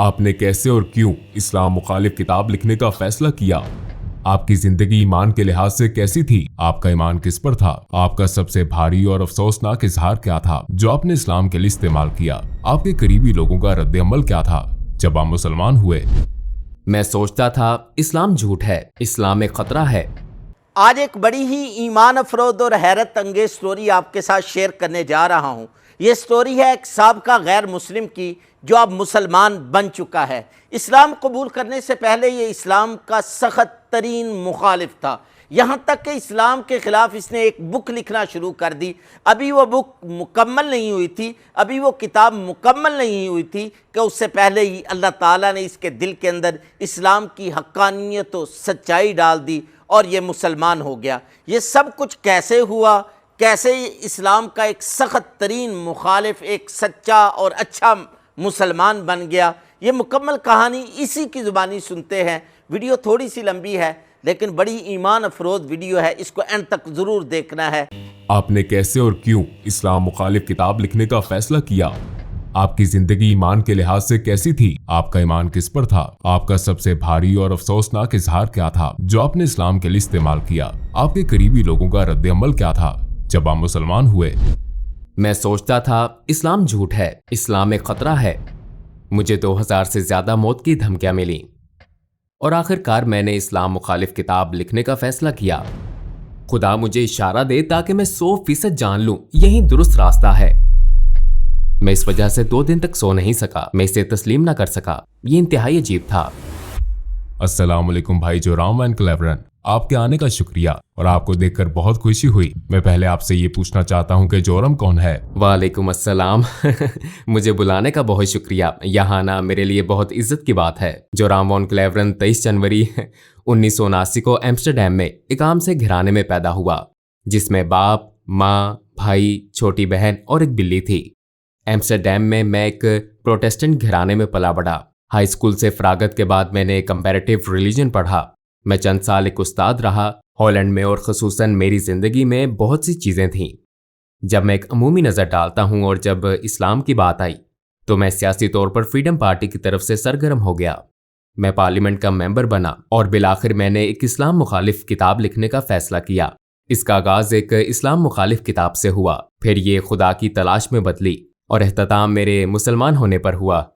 आपने कैसे और क्यों इस्लाम मुखालिफ किताब लिखने का फैसला किया? आपकी जिंदगी ईमान के लिहाज से कैसी थी? आपका ईमान किस पर था? आपका सबसे भारी और अफसोसनाक इजहार क्या था जो आपने इस्लाम के लिए इस्तेमाल किया? आपके करीबी लोगों का रद्द अमल क्या था जब आप मुसलमान हुए? मैं सोचता था इस्लाम झूठ है, इस्लाम एक खतरा है। आज एक बड़ी ही ईमान अफरोद और हैरत अंगेज स्टोरी आपके साथ शेयर करने जा रहा हूँ। ये स्टोरी है एक साबका गैर मुस्लिम की जो अब मुसलमान बन चुका है। इस्लाम कबूल करने से पहले ये इस्लाम का सख्त तरीन मुखालिफ था, यहाँ तक कि इस्लाम के ख़िलाफ़ इसने एक बुक लिखना शुरू कर दी। अभी वो बुक मुकम्मल नहीं हुई थी, अभी वो किताब मुकम्मल नहीं हुई थी कि उससे पहले ही अल्लाह ताला ने इसके दिल के अंदर इस्लाम की हक्कानियत और सच्चाई डाल दी और ये मुसलमान हो गया। ये सब कुछ कैसे हुआ, कैसे इस्लाम का एक सख्त तरीन मुखालिफ एक सच्चा और अच्छा मुसलमान बन गया, ये मुकम्मल कहानी इसी की ज़ुबानी सुनते हैं। वीडियो थोड़ी सी लंबी है लेकिन बड़ी ईमान अफरोज वीडियो है, इसको एंड तक ज़रूर देखना है। आपने कैसे और क्यों इस्लाम मुखालिफ किताब लिखने का फैसला किया? आपकी जिंदगी ईमान के लिहाज से कैसी थी? आपका ईमान किस पर था? आपका सबसे भारी और अफसोसनाक इजहार क्या था जो आपने इस्लाम के लिए इस्तेमाल किया? आपके करीबी लोगों का रद्द अमल क्या था जब आप मुसलमान हुए? मैं सोचता था इस्लाम झूठ है, इस्लाम एक खतरा है। मुझे 2000 से ज्यादा मौत की धमकियां मिली और आखिरकार मैंने इस्लाम मुखालिफ किताब लिखने का फैसला किया। खुदा मुझे इशारा दे ताकि मैं 100% जान लूं यही दुरुस्त रास्ता है। मैं इस वजह से 2 दिन तक सो नहीं सका, मैं इसे तस्लीम ना कर सका। ये इंतहाई अजीब था। अस्सलाम वालेकुम भाई जोराम एंड क्लेवरन, आपके आने का शुक्रिया और आपको देखकर बहुत खुशी हुई। मैं पहले आपसे ये पूछना चाहता हूँ कि जोरम कौन है? वालेकुम अस्सलाम। मुझे बुलाने का बहुत शुक्रिया। यहाँ आना मेरे लिए बहुत इज्जत की बात है। जोराम वॉन क्लेवरन 23 जनवरी 1979 को एम्स्टरडैम में एक आम से घराने में पैदा हुआ जिसमें बाप, माँ, भाई, छोटी बहन और एक बिल्ली थी। एम्स्टरडैम में मैं एक प्रोटेस्टेंट घराने में पला बढ़ा। हाई स्कूल से फरागत के बाद मैंने कंपैरेटिव रिलीजन पढ़ा। मैं चंद साल एक उस्ताद रहा। हॉलैंड में और ख़ुसूसन मेरी ज़िंदगी में बहुत सी चीज़ें थीं। जब मैं एक अमूमी नज़र डालता हूँ और जब इस्लाम की बात आई तो मैं सियासी तौर पर फ्रीडम पार्टी की तरफ से सरगर्म हो गया। मैं पार्लियामेंट का मेंबर बना और बिलाखिर मैंने एक इस्लाम मुखालिफ किताब लिखने का फैसला किया। इसका आगाज़ एक इस्लाम मुखालिफ किताब से हुआ, फिर ये खुदा की तलाश में बदली और एहतताम मेरे मुसलमान होने पर हुआ।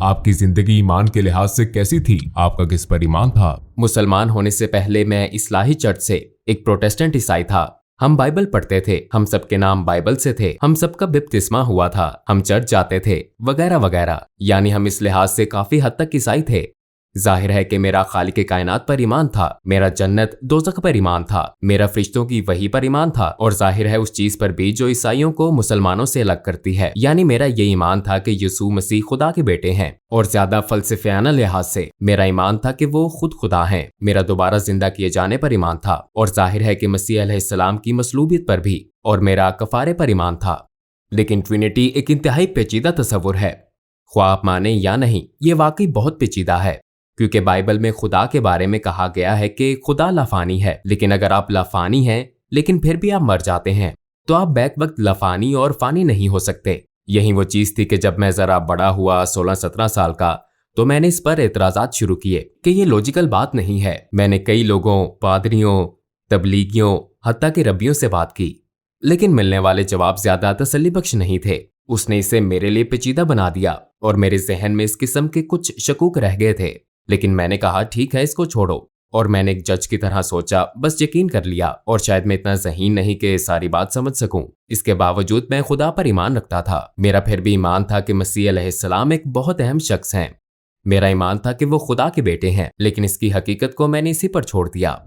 आपकी जिंदगी ईमान के लिहाज से कैसी थी? आपका किस पर ईमान था? मुसलमान होने से पहले मैं इस्लाही चर्च से एक प्रोटेस्टेंट ईसाई था। हम बाइबल पढ़ते थे, हम सबके नाम बाइबल से थे, हम सबका बपतिस्मा हुआ था, हम चर्च जाते थे वगैरह वगैरह। यानी हम इस लिहाज से काफी हद तक ईसाई थे। जाहिर है कि मेरा खालिक कायनात पर ईमान था, मेरा जन्नत दोज़ख पर ईमान था, मेरा फरिश्तों की वही पर ईमान था और जाहिर है उस चीज पर भी जो ईसाइयों को मुसलमानों से अलग करती है। यानी मेरा ये ईमान था कि यीशु मसीह खुदा के बेटे हैं और ज्यादा फलसफियाना लिहाज से मेरा ईमान था कि वो खुद खुदा हैं। मेरा दोबारा जिंदा किए जाने पर ईमान था और जाहिर है कि मसीह अलैहिस्सलाम की मसलूबियत पर भी, और मेरा कफारे पर ईमान था। लेकिन ट्रिनिटी एक इंतहाई पेचीदा तस्वुर है, ख्वाह आप माने या नहीं, ये वाकई बहुत पेचीदा है क्योंकि बाइबल में खुदा के बारे में कहा गया है कि खुदा लाफानी है। लेकिन अगर आप लाफानी हैं लेकिन फिर भी आप मर जाते हैं तो आप बैक वक्त लाफानी और फानी नहीं हो सकते। यही वो चीज थी कि जब मैं जरा बड़ा हुआ 16-17 साल का तो मैंने इस पर एतराजात शुरू किए कि ये लॉजिकल बात नहीं है। मैंने कई लोगों, पादरियों, तबलीगियों, हत्ता के रब्बियों से बात की लेकिन मिलने वाले जवाब ज्यादा तसल्ली बख्श नहीं थे। उसने इसे मेरे लिए पेचीदा बना दिया और मेरे जहन में इस किस्म के कुछ शकूक रह गए थे। लेकिन मैंने कहा ठीक है, इसको छोड़ो, और मैंने एक जज की तरह सोचा, बस यकीन कर लिया। और शायद मैं इतना ज़हीन नहीं कि सारी बात समझ सकूं। इसके बावजूद मैं खुदा पर ईमान रखता था। मेरा फिर भी ईमान था कि मसीह अलैहिस्सलाम एक बहुत अहम शख्स हैं। मेरा ईमान था कि वो खुदा के बेटे हैं, लेकिन इसकी हकीकत को मैंने इसी पर छोड़ दिया।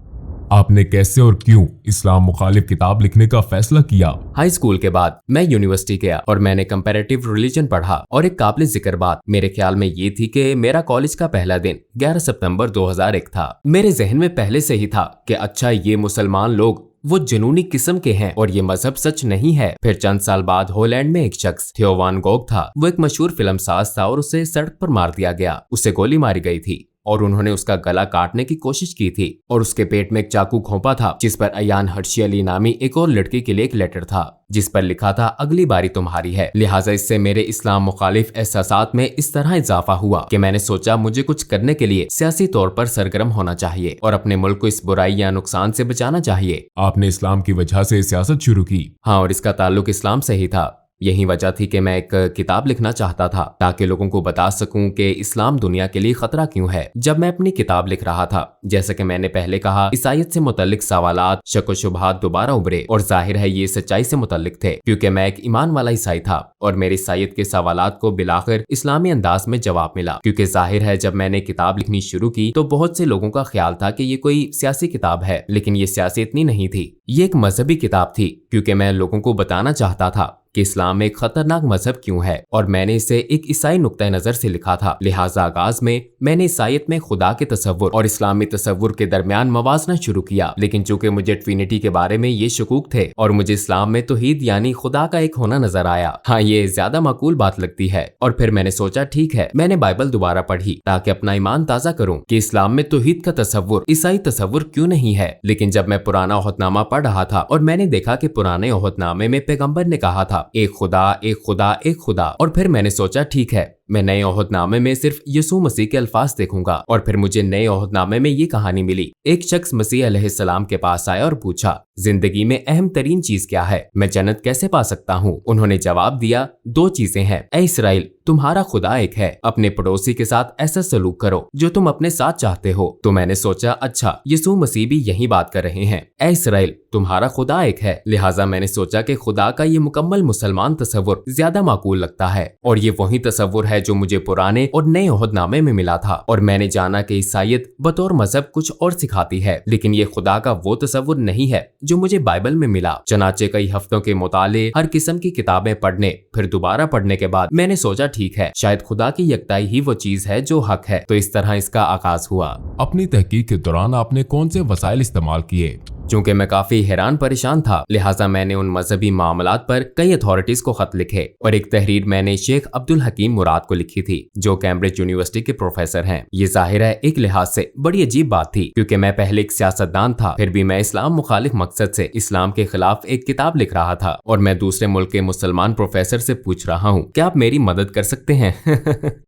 आपने कैसे और क्यों इस्लाम मुखालिफ किताब लिखने का फैसला किया? हाई स्कूल के बाद मैं यूनिवर्सिटी गया और मैंने कंपैरेटिव रिलीजन पढ़ा और एक काबिल जिक्र बात मेरे ख्याल में ये थी कि मेरा कॉलेज का पहला दिन 11 सितंबर 2001 था। मेरे जहन में पहले से ही था कि अच्छा ये मुसलमान लोग वो जुनूनी किस्म के हैं और ये मजहब सच नहीं है। फिर चंद साल बाद हॉलैंड में एक शख्स थियो वान गोग था। वो एक मशहूर फिल्म साज था और उसे सड़क पर मार दिया गया, उसे गोली मारी गई थी। और उन्होंने उसका गला काटने की कोशिश की थी और उसके पेट में एक चाकू घोंपा था जिस पर अयान हर्षी अली नामी एक और लड़की के लिए एक लेटर था जिस पर लिखा था अगली बारी तुम्हारी है। लिहाजा इससे मेरे इस्लाम मुखालिफ एहसासात में इस तरह इजाफा हुआ कि मैंने सोचा मुझे कुछ करने के लिए सियासी तौर पर सरगर्म होना चाहिए और अपने मुल्क को इस बुराई या नुकसान से बचाना चाहिए। आपने इस्लाम की वजह से सियासत शुरू की? हाँ, और इसका ताल्लुक इस्लाम से ही था। यही वजह थी कि मैं एक किताब लिखना चाहता था ताकि लोगों को बता सकूं कि इस्लाम दुनिया के लिए खतरा क्यों है। जब मैं अपनी किताब लिख रहा था, जैसा कि मैंने पहले कहा, ईसाईयत से मुतल्लिक सवालात, शक व शुबहात दोबारा उभरे और जाहिर है ये सच्चाई से मुतल्लिक थे क्योंकि मैं एक ईमान वाला ईसाई था और मेरे ईसाईयत के सवालात को बिलाखिर इस्लामी अंदाज में जवाब मिला। क्योंकि जाहिर है जब मैंने किताब लिखनी शुरू की तो बहुत से लोगों का ख्याल था कि ये कोई सियासी किताब है, लेकिन ये सियासी इतनी नहीं थी। ये एक मजहबी किताब थी क्योंकि मैं लोगों को बताना चाहता था कि इस्लाम एक खतरनाक मजहब क्यों है और मैंने इसे एक ईसाई नुक्ता नजर से लिखा था। लिहाजा आगाज में मैंने ईसाईयत में खुदा के तसव्वुर और इस्लामी तसव्वुर के दरमियान मवाजना शुरू किया, लेकिन चूंकि मुझे ट्रिनिटी के बारे में ये शकूक थे और मुझे इस्लाम में तौहीद यानी खुदा का एक होना नजर आया, हाँ ये ज्यादा माकूल बात लगती है। और फिर मैंने सोचा ठीक है, मैंने बाइबल दोबारा पढ़ी ताकि अपना ईमान ताजा करूं कि इस्लाम में तौहीद का तसव्वुर ईसाई तसव्वुर क्यों नहीं है। लेकिन जब मैं पुराना ओहदनामा पढ़ रहा था और मैंने देखा कि पुराने ओहदनामे में पैगंबर ने कहा था एक खुदा एक खुदा एक खुदा, और फिर मैंने सोचा ठीक है मैं नए ओहदनामे में सिर्फ यीशु मसीह के अल्फाज देखूंगा। और फिर मुझे नए ओहदनामे में ये कहानी मिली। एक शख्स मसीह अलैहिस्सलाम के पास आया और पूछा जिंदगी में अहम तरीन चीज क्या है, मैं जन्नत कैसे पा सकता हूँ। उन्होंने जवाब दिया दो चीजें हैं, ए इसराइल तुम्हारा खुदा एक है, अपने पड़ोसी के साथ ऐसा सलूक करो जो तुम अपने साथ चाहते हो। तो मैंने सोचा अच्छा यीशु मसीह भी यही बात कर रहे हैं, ए इसराइल तुम्हारा खुदा एक है। लिहाजा मैंने सोचा कि खुदा का ये मुकम्मल मुसलमान तसव्वुर ज्यादा माकूल लगता है और ये वही तसव्वुर है जो मुझे पुराने और नए ओहदनामे में मिला था। और मैंने जाना कि ईसाईयत बतौर मजहब कुछ और सिखाती है, लेकिन ये खुदा का वो तसव्वुर नहीं है जो मुझे बाइबल में मिला। चनाचे कई हफ्तों के मुताले, हर किस्म की किताबें पढ़ने फिर दोबारा पढ़ने के बाद मैंने सोचा ठीक है शायद खुदा की यकताई ही वो चीज है जो हक है। तो इस तरह इसका आगाज हुआ। अपनी तहकीक के दौरान आपने कौन से वसाइल इस्तेमाल किए? चूंकि मैं काफी हैरान परेशान था, लिहाजा मैंने उन मजहबी मामलात पर कई अथॉरिटीज को खत लिखे और एक तहरीर मैंने शेख अब्दुल हकीम मुराद को लिखी थी जो कैम्ब्रिज यूनिवर्सिटी के प्रोफेसर हैं। ये जाहिर है एक लिहाज से बड़ी अजीब बात थी क्योंकि मैं पहले एक सियासतदान था, फिर भी मैं इस्लाम मुखालिफ मकसद से इस्लाम के खिलाफ एक किताब लिख रहा था और मैं दूसरे मुल्क के मुसलमान प्रोफेसर से पूछ रहा हूँ क्या आप मेरी मदद कर सकते हैं।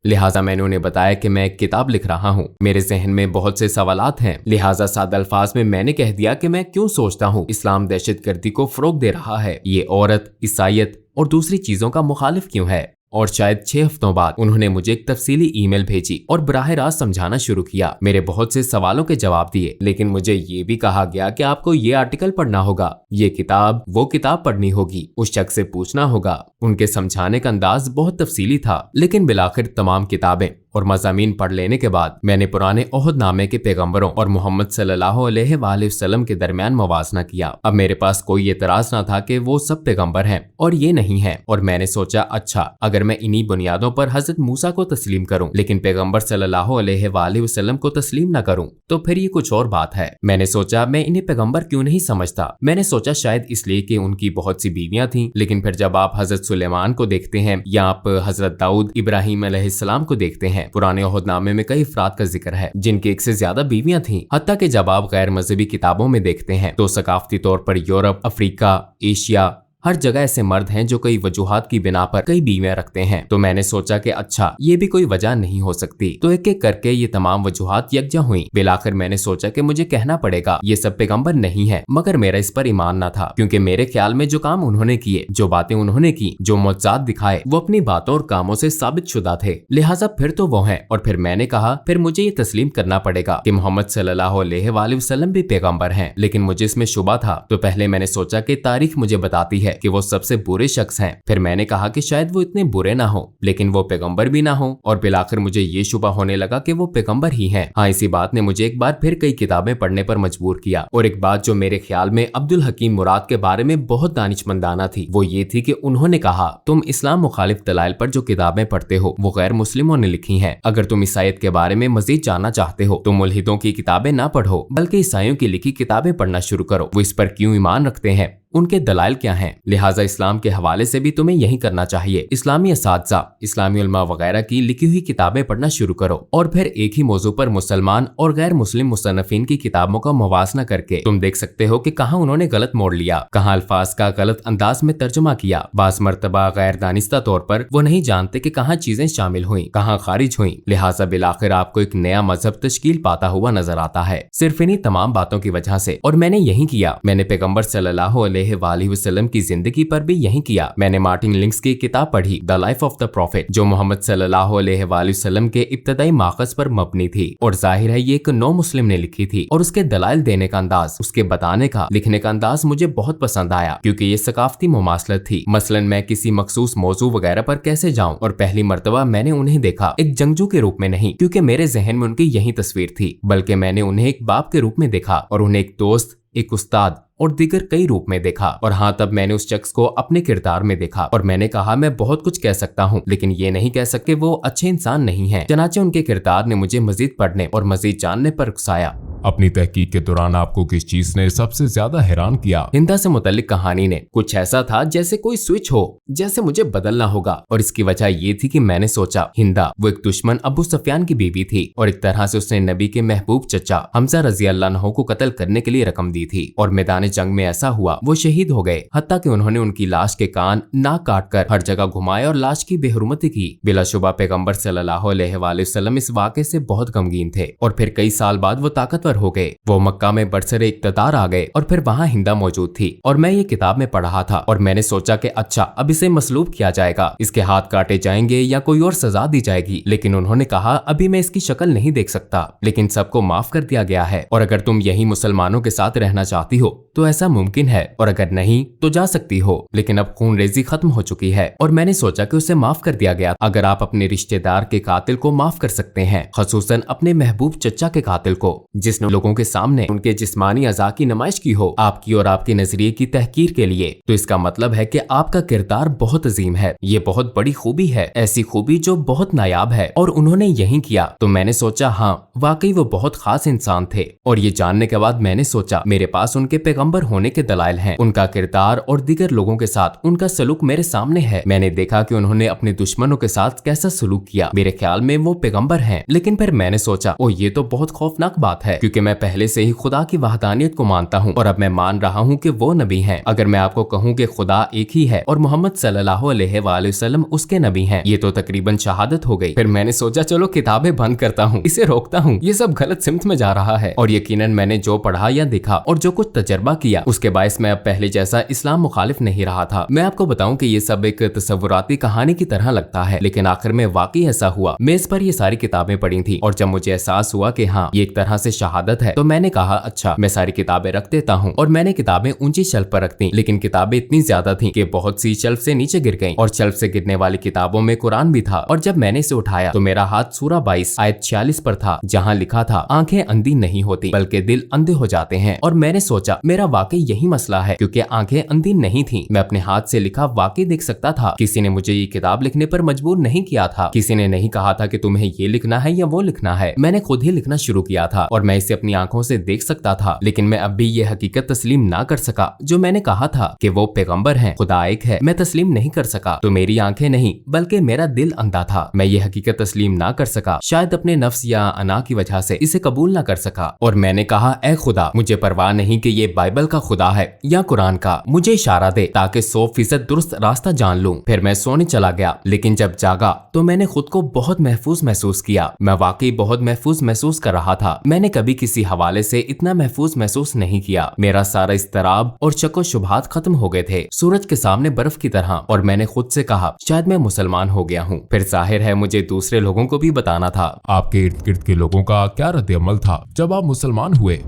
लिहाजा मैंने उन्हें बताया कि मैं एक किताब लिख रहा हूँ, मेरे जहन में बहुत से सवालात हैं। लिहाजा सादा अल्फाज में मैंने कह दिया कि मैं क्यों सोचता हूँ इस्लाम दहशतगर्दी को फरोग दे रहा है, ये औरत, ईसाईयत और दूसरी चीजों का मुखालिफ क्यों है। और शायद 6 हफ्तों बाद उन्होंने मुझे एक तफसीली ईमेल भेजी और बराह रास्त समझाना शुरू किया। मेरे बहुत से सवालों के जवाब दिए, लेकिन मुझे ये भी कहा गया कि आपको ये आर्टिकल पढ़ना होगा, ये किताब वो किताब पढ़नी होगी, उस शख्स से पूछना होगा। उनके समझाने का अंदाज बहुत तफसीली था, लेकिन बिलाखिर तमाम किताबें और मज़ामीन पढ़ लेने के बाद मैंने पुराने ओहदनामे के पैगंबरों और मोहम्मद सल्लल्लाहु अलैहि वसल्लम के दरमियान मवाजना किया। अब मेरे पास कोई एतराज ना था कि वो सब पैगंबर हैं और ये नहीं है, और मैंने सोचा अच्छा अगर मैं इन्हीं बुनियादों पर हजरत मूसा को तस्लीम करूं लेकिन पैगंबर सल्लल्लाहु अलैहि वसल्लम को तस्लीम न करूं तो फिर ये कुछ और बात है। मैंने सोचा मैं इन्हें पैगंबर क्यों नहीं समझता। मैंने सोचा शायद इसलिए कि उनकी बहुत सी बीवियां थीं, लेकिन फिर जब आप हजरत सुलेमान को देखते हैं या आप हजरत दाऊद इब्राहिम अलैहिस्सलाम को देखते हैं, पुराने ओहदनामे में कई अफराद का जिक्र है जिनकी एक से ज्यादा बीवियां थीं। हत्ता कि जब आप गैर मजहबी किताबों में देखते हैं तो सकाफती तौर पर यूरोप, अफ्रीका, एशिया हर जगह ऐसे मर्द हैं जो कई वजूहात की बिना पर कई बीवियां रखते हैं। तो मैंने सोचा कि अच्छा ये भी कोई वजह नहीं हो सकती। तो एक एक करके ये तमाम वजूहात यकजा हुई। बिलाखिर मैंने सोचा कि मुझे कहना पड़ेगा ये सब पैगंबर नहीं है, मगर मेरा इस पर ईमान न था क्योंकि मेरे ख्याल में जो काम उन्होंने किए, जो बातें उन्होंने की, जो मुअज्जात दिखाए, वो अपनी बातों और कामों से साबित शुदा थे। लिहाजा फिर तो वो है। और फिर मैंने कहा फिर मुझे ये तस्लीम करना पड़ेगा कि मोहम्मद सल्लल्लाहु अलैहि वसल्लम भी पैगंबर हैं। लेकिन मुझे इसमें शुबा था। तो पहले मैंने सोचा कि तारीख मुझे बताती है कि वो सबसे बुरे शख्स हैं। फिर मैंने कहा कि शायद वो इतने बुरे ना हो लेकिन वो पैगंबर भी ना हो, और बिलाखिर मुझे ये शुबा होने लगा कि वो पैगंबर ही हैं। हाँ, इसी बात ने मुझे एक बार फिर कई किताबें पढ़ने पर मजबूर किया। और एक बात जो मेरे ख्याल में अब्दुल हकीम मुराद के बारे में बहुत दानिशमंदाना थी वो ये थी कि उन्होंने कहा तुम इस्लाम मुखालिफ दलाइल पर जो किताबें पढ़ते हो वो गैर मुस्लिमों ने लिखी हैं। अगर तुम ईसाईयत के बारे में मजीद जानना चाहते हो तो मुल्हिदों की किताबें ना पढ़ो बल्कि ईसाइयों की लिखी किताबें पढ़ना शुरू करो। वो इस पर क्यों ईमान रखते हैं, उनके दलाइल क्या हैं। लिहाजा इस्लाम के हवाले से भी तुम्हें यही करना चाहिए। इस्लामी असातिज़ा, इस्लामी उलमा वगैरह की लिखी हुई किताबें पढ़ना शुरू करो और फिर एक ही मौजू पर मुसलमान और गैर मुस्लिम मुसन्निफीन की किताबों का मुवाजना करके तुम देख सकते हो कि कहाँ उन्होंने गलत मोड़ लिया, कहाँ अल्फाज का गलत अंदाज में तर्जुमा किया। बास मर्तबा गैर दानिस्ता तौर पर वो नहीं जानते कि कहाँ चीजें शामिल हुई, कहाँ खारिज हुई। लिहाजा बिलाखिर आपको एक नया मजहब तश्कील पाता हुआ नजर आता है सिर्फ इन्हीं तमाम बातों की वजह से। और मैंने यही किया। मैंने पैगंबर सल्लल्लाहु अलैहि वसल्लम की जिंदगी पर भी यही किया। मैंने मार्टिन लिंक्स की किताब पढ़ी the life of the profit, जो मोहम्मद सल्लल्लाहु अलैहि वसल्लम के इब्तदाई माक़ज़ पर मबनी थी और जाहिर है ये एक नो मुस्लिम ने लिखी थी। और उसके दलाइल देने का अंदाज, उसके बताने का, लिखने का अंदाज मुझे बहुत पसंद आया क्योंकि ये सकाफती मुमासलत थी। मसलन मैं किसी मखसूस मौजू वगैरह पर कैसे जाऊं, और पहली मर्तबा मैंने उन्हें देखा एक जंगजू के रूप में नहीं, क्योंकि मेरे जहन में उनकी यही तस्वीर थी, बल्कि मैंने उन्हें एक बाप के रूप में देखा और उन्हें एक दोस्त, एक उस्ताद और दीगर कई रूप में देखा। और हाँ, तब मैंने उस शख्स को अपने किरदार में देखा और मैंने कहा मैं बहुत कुछ कह सकता हूँ लेकिन ये नहीं कह सकते वो अच्छे इंसान नहीं हैं। चनाचे उनके किरदार ने मुझे मजीद पढ़ने और मजीद जानने पर उकसाया। अपनी तहकीक के दौरान आपको किस चीज ने सबसे ज्यादा हैरान किया? हिंदा से मुतल्लिक कहानी ने कुछ ऐसा था जैसे कोई स्विच हो, जैसे मुझे बदलना होगा। और इसकी वजह ये थी कि मैंने सोचा हिंदा वो एक दुश्मन अबू सुफियान की बीवी थी और एक तरह से उसने नबी के महबूब चचा हमजा रजी अल्लाह अन्हु को कत्ल करने के लिए रकम दी थी। और मैदान जंग में ऐसा हुआ वो शहीद हो गए, हत्ता कि उन्होंने उनकी लाश के कान नाक काट कर हर जगह घुमाए और लाश की बेहुरमती की। बिलाशुबा पैगंबर सल्लल्लाहु अलैहि वसल्लम इस वाक़े से बहुत गमगीन थे और फिर कई साल बाद वो ताकतवर हो गए। वो मक्का में बरसरे इक़्तिदार आ गए और फिर वहाँ हिंदा मौजूद थी और मैं ये किताब में पढ़ रहा था और मैंने सोचा कि अच्छा अब इसे मसलूब किया जाएगा, इसके हाथ काटे जाएंगे या कोई और सजा दी जाएगी। लेकिन उन्होंने कहा अभी मैं इसकी शक्ल नहीं देख सकता, लेकिन सबको माफ कर दिया गया है और अगर तुम यही मुसलमानों के साथ रहना चाहती हो तो ऐसा मुमकिन है और अगर नहीं तो जा सकती हो, लेकिन अब खून रेजी खत्म हो चुकी है। और मैंने सोचा कि उसे माफ कर दिया गया। अगर आप अपने रिश्तेदार के कातिल को माफ कर सकते हैं, खसूसन अपने महबूब चचा के कातिल को जिसने लोगों के सामने उनके जिस्मानी अज़ा की नुमाइश की हो आपकी और आपके नजरिए की तहकीर के लिए, तो इसका मतलब है कि आपका किरदार बहुत अजीम है। ये बहुत बड़ी खूबी है, ऐसी खूबी जो बहुत नायाब है और उन्होंने यही किया। तो मैंने सोचा हाँ वाकई वो बहुत खास इंसान थे। और ये जानने के बाद मैंने सोचा मेरे पास उनके पैगंबर होने के दलाइल हैं, उनका किरदार और दीगर लोगों के साथ उनका सलूक मेरे सामने है। मैंने देखा कि उन्होंने अपने दुश्मनों के साथ कैसा सलूक किया। मेरे ख्याल में वो पैगंबर हैं। लेकिन फिर मैंने सोचा ओ ये तो बहुत खौफनाक बात है, क्योंकि मैं पहले से ही खुदा की वहदानियत को मानता हूँ और अब मैं मान रहा हूँ कि वो नबी हैं। अगर मैं आपको कहूँ कि खुदा एक ही है और मोहम्मद सल्लल्लाहु अलैहि वसल्लम उसके नबी हैं, ये तो तकरीबन शहादत हो गई। फिर मैंने सोचा चलो किताबें बंद करता हूँ, इसे रोकता हूँ, ये सब गलत सिमत में जा रहा है। और यकीनन मैंने जो पढ़ा या देखा और जो कुछ तजर्बा किया उसके बायस मैं अब पहले जैसा इस्लाम मुखालिफ नहीं रहा था। मैं आपको बताऊं कि ये सब एक तसव्वुराती कहानी की तरह लगता है, लेकिन आखिर में वाकई ऐसा हुआ। मैं इस पर ये सारी किताबें पढ़ी थी और जब मुझे एहसास हुआ कि हाँ ये एक तरह से शहादत है, तो मैंने कहा अच्छा मैं सारी किताबें रख देता हूँ। और मैंने किताबें ऊंची शेल्फ पर रख दी, लेकिन किताबें इतनी ज्यादा थी कि बहुत सी शेल्फ से नीचे गिर गईं और शेल्फ से गिरने वाली किताबों में कुरान भी था। और जब मैंने इसे उठाया तो मेरा हाथ सूरा 22 आयत 46 पर था, जहाँ लिखा था आंखें अंधी नहीं होती बल्कि दिल अंधे हो जाते हैं। और मैंने सोचा मेरा वाकई यही मसला है, क्योंकि आंखें अंधी नहीं थी। मैं अपने हाथ से लिखा वाकई देख सकता था। किसी ने मुझे ये किताब लिखने पर मजबूर नहीं किया था, किसी ने नहीं कहा था कि तुम्हें ये लिखना है या वो लिखना है। मैंने खुद ही लिखना शुरू किया था और मैं इसे अपनी आंखों से देख सकता था। लेकिन मैं अब भी ये हकीकत तस्लीम ना कर सका जो मैंने कहा था कि वो पैगंबर हैं, खुदा एक है, मैं तस्लीम नहीं कर सका। तो मेरी आंखें नहीं बल्कि मेरा दिल अंधा था। मैं ये हकीकत तस्लीम ना कर सका, शायद अपने नफ्स या अना की वजह से इसे कबूल ना कर सका। और मैंने कहा ऐ खुदा, मुझे परवाह नहीं कि ये बाइबल का खुदा है या कुरान का, मुझे इशारा दे ताकि 100% दुरुस्त रास्ता जान लूं। फिर मैं सोने चला गया, लेकिन जब जागा तो मैंने खुद को बहुत महफूज महसूस किया। मैं वाकई बहुत महफूज महसूस कर रहा था। मैंने कभी किसी हवाले से इतना महफूज महसूस नहीं किया। मेरा सारा इस्तराब और शक व शुबहात खत्म हो गए थे, सूरज के सामने बर्फ की तरह। और मैंने खुद से कहा शायद मैं मुसलमान हो गया हूँ। फिर जाहिर है मुझे दूसरे लोगों को भी बताना था। आपके इर्द गिर्द के लोगों का क्या रद्द अमल था जब आप मुसलमान हुए?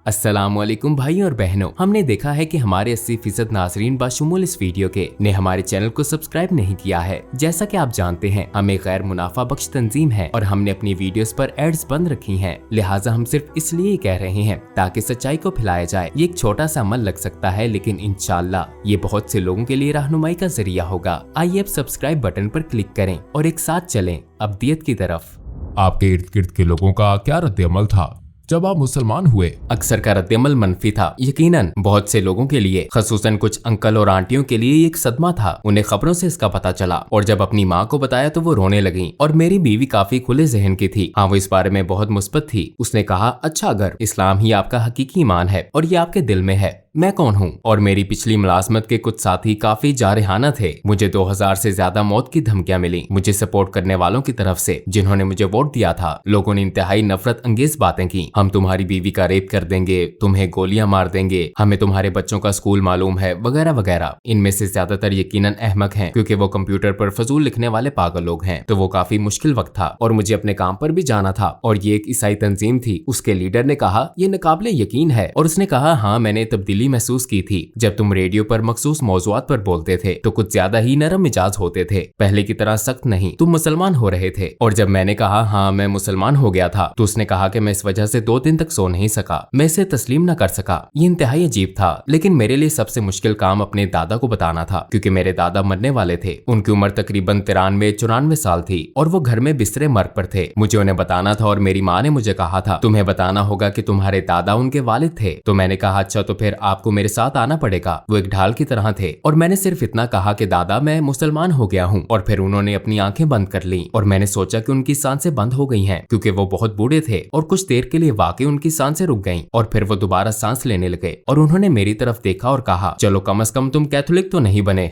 अस्सलामुअलैकुम भाई और बहनों, हमने देखा है कि हमारे 80% नाजरीन बाशुमूल इस वीडियो के ने हमारे चैनल को सब्सक्राइब नहीं किया है। जैसा कि आप जानते हैं हम एक गैर मुनाफा बख्श तंजीम है और हमने अपनी वीडियोस पर एड्स बंद रखी हैं। लिहाजा हम सिर्फ इसलिए कह रहे हैं ताकि सच्चाई को फैलाया जाए। ये एक छोटा सा अमल लग सकता है, लेकिन इंशाअल्लाह ये बहुत से लोगों के लिए रहनुमाई का जरिया होगा। आइए अब सब्सक्राइब बटन पर क्लिक करें और एक साथ चलें अब्दियत की तरफ। आपके इर्द गिर्द के लोगों का क्या रद्द अमल था जब आप मुसलमान हुए? अक्सर का रद्दअमल मनफी था। यकीनन बहुत से लोगों के लिए, खसूसन कुछ अंकल और आंटियों के लिए ये एक सदमा था। उन्हें खबरों से इसका पता चला और जब अपनी माँ को बताया तो वो रोने लगी। और मेरी बीवी काफी खुले जहन की थी। हाँ, वो इस बारे में बहुत मुस्बत थी। उसने कहा, अच्छा अगर इस्लाम ही आपका हकीकी ईमान है और ये आपके दिल में है, मैं कौन हूँ? और मेरी पिछली मुलाजमत के कुछ साथी काफी जारहाना थे। मुझे 2000 से ज्यादा मौत की धमकियां मिली मुझे सपोर्ट करने वालों की तरफ से जिन्होंने मुझे वोट दिया था। लोगों ने इंतहाई नफरत अंगेज बातें की। हम तुम्हारी बीवी का रेप कर देंगे, तुम्हें गोलियां मार देंगे, हमें तुम्हारे बच्चों का स्कूल मालूम है, वगैरह वगैरह। इनमें से ज्यादातर यकीनन अहमक हैं क्योंकि वो कंप्यूटर पर फजूल लिखने वाले पागल लोग हैं। तो वो काफी मुश्किल वक्त था और मुझे अपने काम पर भी जाना था। और ये एक ईसाई तंजीम थी। उसके लीडर ने कहा, ये नाकाबिले यकीन है। और उसने कहा, हाँ, मैंने तब्दीली महसूस की थी। जब तुम रेडियो पर मखसूस मौज़ूआत पर बोलते थे तो कुछ ज्यादा ही नरम मिजाज होते थे, पहले की तरह सख्त नहीं। तुम मुसलमान हो रहे थे। और जब मैंने कहा हाँ मैं मुसलमान हो गया था तो उसने कहा कि मैं इस वजह से 2 दिन तक सो नहीं सका। मैं इसे तस्लीम न कर सका। ये इंतहाई अजीब था। लेकिन मेरे लिए सबसे मुश्किल काम अपने दादा को बताना था क्योंकि मेरे दादा मरने वाले थे। उनकी उम्र तकरीबन 93-94 साल थी और वो घर में बिस्तरे मर्ग पर थे। मुझे उन्हें बताना था और मेरी माँ ने मुझे कहा था तुम्हें बताना होगा कि तुम्हारे दादा उनके वालिद थे। तो मैंने कहा अच्छा तो फिर आपको मेरे साथ आना पड़ेगा। वो एक ढाल की तरह थे। और मैंने सिर्फ इतना कहा कि दादा मैं मुसलमान हो गया हूँ। और फिर उन्होंने अपनी आंखें बंद कर ली और मैंने सोचा कि उनकी सांसें बंद हो गई हैं क्योंकि वो बहुत बूढ़े थे। और कुछ देर के लिए वाकई उनकी सांसें रुक गईं और फिर वो दोबारा सांस लेने लगे और उन्होंने मेरी तरफ देखा और कहा चलो कम से कम तुम कैथोलिक तो नहीं बने।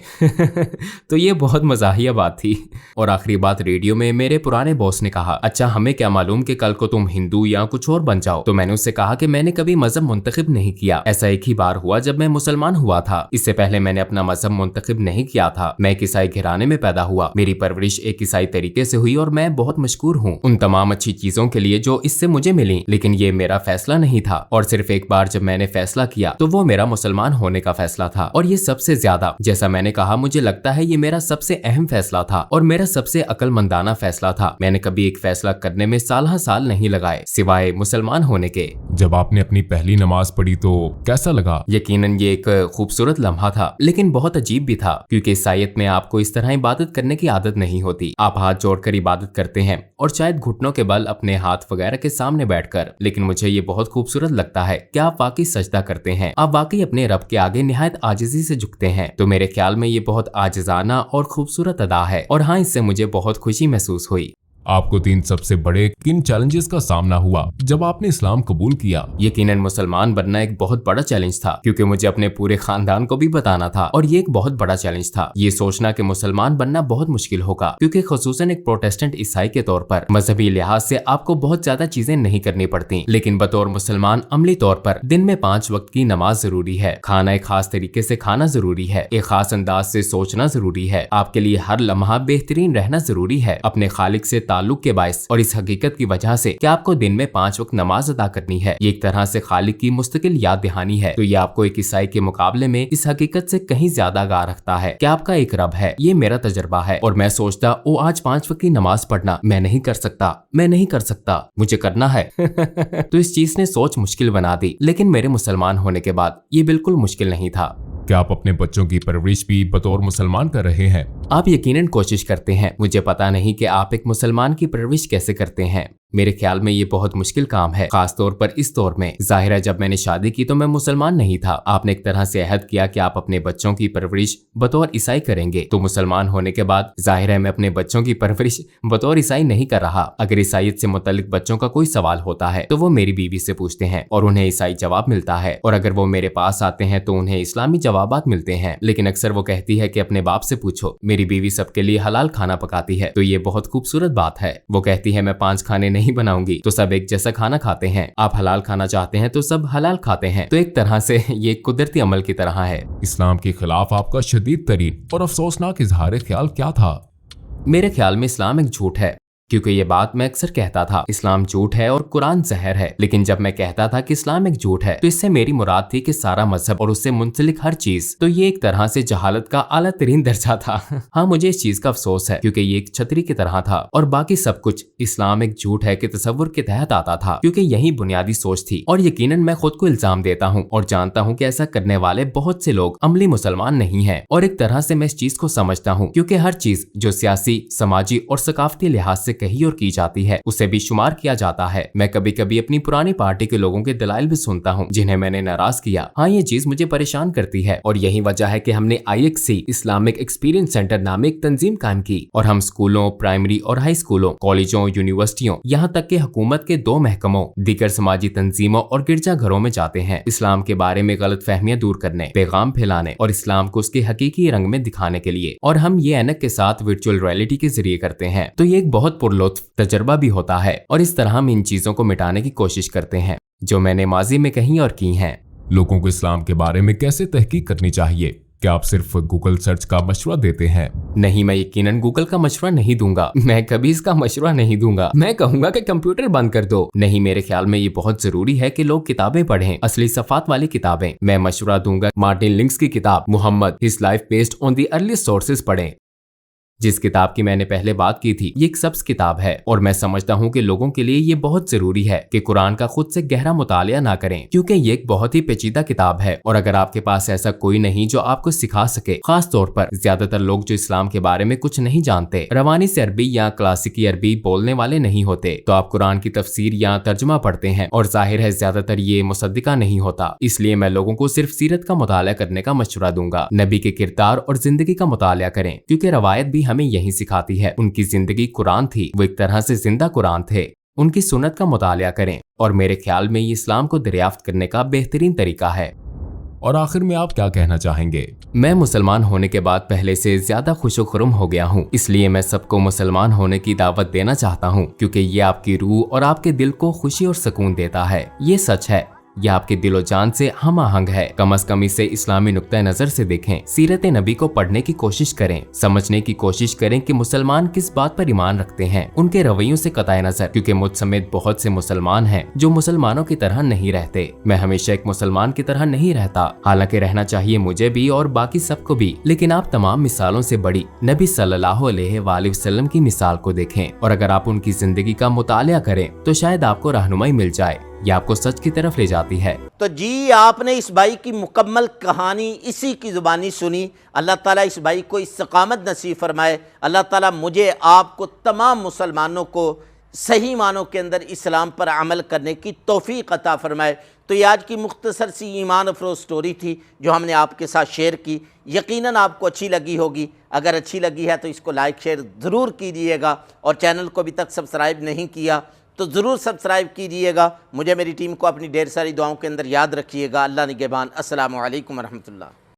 तो ये बहुत मजाहिया बात थी। और आखिरी बात रेडियो में मेरे पुराने बॉस ने कहा अच्छा हमें क्या मालूम कि कल को तुम हिंदू या कुछ और बन जाओ। तो मैंने उससे कहा कि मैंने कभी मजहब मुंतखब नहीं किया। ऐसा एक ही बार हुआ जब मैं मुसलमान हुआ था। इससे पहले मैंने अपना मजहब मुंतखब नहीं किया था। मैं एक ईसाई घराने में पैदा हुआ। मेरी परवरिश एक ईसाई तरीके से हुई और मैं बहुत मशकूर हूँ उन तमाम अच्छी चीजों के लिए जो इससे मुझे मिली। लेकिन ये मेरा फैसला नहीं था और सिर्फ एक बार जब मैंने फैसला किया तो वो मेरा मुसलमान होने का फैसला था। और ये सबसे ज्यादा, जैसा मैंने कहा, मुझे लगता है ये मेरा सबसे अहम फैसला था और मेरा सबसे अक्लमंदाना फैसला था। मैंने कभी एक फैसला करने में साल नहीं लगाए सिवाय मुसलमान होने के। जब आपने अपनी पहली नमाज पढ़ी तो कैसा लगा? यकीनन ये एक खूबसूरत लम्हा था लेकिन बहुत अजीब भी था क्योंकि ईसाईयत में आपको इस तरह इबादत करने की आदत नहीं होती। आप हाथ जोड़कर इबादत करते हैं और शायद घुटनों के बल अपने हाथ वगैरह के सामने बैठकर। लेकिन मुझे ये बहुत खूबसूरत लगता है कि आप वाकई सजदा करते हैं। आप वाकई अपने रब के आगे निहायत आजिज़ी से झुकते हैं। तो मेरे ख्याल में ये बहुत आजिज़ाना और खूबसूरत अदा है और हाँ इससे मुझे बहुत खुशी महसूस हुई। आपको 3 सबसे बड़े किन चैलेंजेस का सामना हुआ जब आपने इस्लाम कबूल किया? यकीनन मुसलमान बनना एक बहुत बड़ा चैलेंज था क्योंकि मुझे अपने पूरे खानदान को भी बताना था और ये एक बहुत बड़ा चैलेंज था ये सोचना कि मुसलमान बनना बहुत मुश्किल होगा क्योंकि खसूसन एक प्रोटेस्टेंट ईसाई के तौर पर मजहबी लिहाज से आपको बहुत ज्यादा चीजें नहीं करनी पड़ती। लेकिन बतौर मुसलमान अमली तौर पर दिन में 5 वक्त की नमाज जरूरी है, खाना एक खास तरीके से खाना जरूरी है, एक खास अंदाज से सोचना जरूरी है, आपके लिए हर लम्हा बेहतरीन रहना जरूरी है अपने खालिक से ताल्लुक के बायस और इस हकीकत की वजह से कि आपको दिन में 5 वक्त नमाज अदा करनी है। ये एक तरह से खालिक की मुस्तकिल याद दहानी है। तो ये आपको एक ईसाई के मुकाबले में इस हकीकत से कहीं ज्यादा आगाह रखता है कि आपका एक रब है। ये मेरा तजर्बा है और मैं सोचता ओ आज 5 वक्त की नमाज पढ़ना मैं नहीं कर सकता, मुझे करना है। तो इस चीज ने सोच मुश्किल बना दी। लेकिन मेरे मुसलमान होने के बाद ये बिल्कुल मुश्किल नहीं था। क्या आप अपने बच्चों की परवरिश भी बतौर मुसलमान कर रहे हैं? आप यकीनन कोशिश करते हैं। मुझे पता नहीं कि आप एक मुसलमान की परवरिश कैसे करते हैं। मेरे ख्याल में ये बहुत मुश्किल काम है, खास तौर पर इस दौर में। जाहिर है जब मैंने शादी की तो मैं मुसलमान नहीं था। आपने एक तरह से अहद किया कि आप अपने बच्चों की परवरिश बतौर ईसाई करेंगे। तो मुसलमान होने के बाद जाहिर है मैं अपने बच्चों की परवरिश बतौर ईसाई नहीं कर रहा। अगर ईसाईयत से मुतल्लिक बच्चों का कोई सवाल होता है तो वो मेरी बीवी से पूछते हैं और उन्हें ईसाई जवाब मिलता है, और अगर वो मेरे पास आते हैं तो उन्हें इस्लामी जवाबात मिलते हैं। लेकिन अक्सर वो कहती है कि अपने बाप से पूछो। मेरी बीवी सबके लिए हलाल खाना पकाती है तो ये बहुत खूबसूरत बात है। वो कहती है मैं 5 खाने नहीं बनाऊंगी तो सब एक जैसा खाना खाते हैं। आप हलाल खाना चाहते हैं तो सब हलाल खाते हैं। तो एक तरह से ये कुदरती अमल की तरह है। इस्लाम के खिलाफ आपका शदीद तरीन और अफसोसनाक इजहार ख्याल क्या था? मेरे ख्याल में इस्लाम एक झूठ है, क्योंकि ये बात मैं अक्सर कहता था इस्लाम झूठ है और कुरान जहर है। लेकिन जब मैं कहता था कि इस्लाम एक झूठ है तो इससे मेरी मुराद थी कि सारा मजहब और उससे मुंसलिक हर चीज। तो ये एक तरह से जहालत का आला तरीन दर्जा था। हाँ मुझे इस चीज का अफसोस है क्योंकि ये एक छतरी की तरह था और बाकी सब कुछ इस्लाम एक झूठ है कि तसव्वुर के तहत आता था, क्योंकि यही बुनियादी सोच थी। और यकीनन मैं खुद को इल्जाम देता हूँ और जानता हूँ कि ऐसा करने वाले बहुत से लोग अमली मुसलमान नहीं है। और एक तरह से मैं इस चीज को समझता हूँ क्योंकि हर चीज जो सियासी, समाजी और सकाफती लिहाज से कही और की जाती है उसे भी शुमार किया जाता है। मैं कभी कभी अपनी पुरानी पार्टी के लोगों के दलाइल भी सुनता हूँ जिन्हें मैंने नाराज किया। हाँ, ये चीज मुझे परेशान करती है और यही वजह है कि हमने IXC इस्लामिक एक्सपीरियंस सेंटर नामे एक तंजीम कायम की और हम स्कूलों, प्राइमरी और हाई स्कूलों, कॉलेजों, यूनिवर्सिटियों, यहाँ तक कि हुकूमत के 2 महकमों, दीगर समाजी तंजीमों और गिरजा घरों में जाते हैं इस्लाम के बारे में गलत फहमियां दूर करने, पैगाम फैलाने और इस्लाम को उसके हकीकी रंग में दिखाने के लिए। और हम ये ऐनक के साथ वर्चुअल रियलिटी के जरिए करते हैं, तो ये एक बहुत पुरलुत्फ तजर्बा भी होता है और इस तरह हम इन चीजों को मिटाने की कोशिश करते हैं जो मैंने माजी में कही और की हैं। लोगों को इस्लाम के बारे में कैसे तहकीक करनी चाहिए? क्या आप सिर्फ गूगल सर्च का मशवरा देते हैं? नहीं, मैं यकीनन गूगल का मशवरा नहीं दूंगा। मैं कभी इसका मशवरा नहीं दूंगा। मैं कहूंगा कि कंप्यूटर बंद कर दो। नहीं, मेरे ख्याल में ये बहुत जरूरी है कि लोग किताबें पढ़ें, असली सफात वाली किताबें। मैं मशवरा दूंगा मार्टिन लिंक्स की किताब Muhammad his life based on the earliest sources पढ़ें। जिस किताब की मैंने पहले बात की थी, ये एक सब्ज किताब है और मैं समझता हूँ कि लोगों के लिए ये बहुत जरूरी है कि कुरान का खुद से गहरा मुतालिया ना करें, क्योंकि ये एक बहुत ही पेचीदा किताब है और अगर आपके पास ऐसा कोई नहीं जो आपको सिखा सके, खास तौर पर ज्यादातर लोग जो इस्लाम के बारे में कुछ नहीं जानते, रवानी से अरबी या क्लासिकी अरबी बोलने वाले नहीं होते, तो आप कुरान की तफसीर या तर्जुमा पढ़ते हैं और जाहिर है ज्यादातर ये मुसद्दिका नहीं होता। इसलिए मैं लोगों को सिर्फ सीरत का मुतालिया करने का मशवरा दूंगा। नबी के किरदार और जिंदगी का मुतालिया करें, क्योंकि रवायत भी हमें यही सिखाती है। उनकी जिंदगी कुरान थी, वो एक तरह से जिंदा कुरान थे। उनकी सुन्नत का मुतालिया करें और मेरे ख्याल में ये इस्लाम को दरियाफ्त करने का बेहतरीन तरीका है। और आखिर में आप क्या कहना चाहेंगे? मैं मुसलमान होने के बाद पहले से ज्यादा खुशो-खुर्म हो गया हूँ, इसलिए मैं सबको मुसलमान होने की दावत देना चाहता हूँ, क्योंकि ये आपकी रूह और आपके दिल को खुशी और सुकून देता है। ये सच है, यह आपके दिलो जान से हम आहंग है। कम अज कम इसे इस्लामी नुक्ता नजर से देखें, सीरत नबी को पढ़ने की कोशिश करें, समझने की कोशिश करें कि मुसलमान किस बात पर ईमान रखते हैं, उनके रवैयों से कताए नजर, क्योंकि मुझ समेत बहुत से मुसलमान हैं जो मुसलमानों की तरह नहीं रहते। मैं हमेशा एक मुसलमान की तरह नहीं रहता, हालांकि रहना चाहिए मुझे भी और बाकी सबको भी, लेकिन आप तमाम मिसालों से बड़ी नबी सल्लल्लाहु अलैहि वसल्लम की मिसाल को देखें और अगर आप उनकी जिंदगी का मुतालिया करें तो शायद आपको रहनुमाई मिल जाए, ये आपको सच की तरफ ले जाती है। तो जी, आपने इस भाई की मुकम्मल कहानी इसी की ज़ुबानी सुनी। अल्लाह ताला इस भाई को इस्तकामत नसीब फरमाए। अल्लाह ताला मुझे, आपको, तमाम मुसलमानों को सही मानों के अंदर इस्लाम पर अमल करने की तौफीक अता फरमाए। तो ये आज की मुख्तसर सी ईमान अफरोज़ स्टोरी थी जो हमने आपके साथ शेयर की। यकीनन आपको अच्छी लगी होगी। अगर अच्छी लगी है तो इसको लाइक शेयर ज़रूर कीजिएगा और चैनल को अभी तक सब्सक्राइब नहीं किया तो ज़रूर सब्सक्राइब कीजिएगा। मुझे, मेरी टीम को अपनी ढेर सारी दुआओं के अंदर याद रखिएगा। अल्लाह निगहबान। अस्सलामु अलैकुम वरहमतुल्लाह।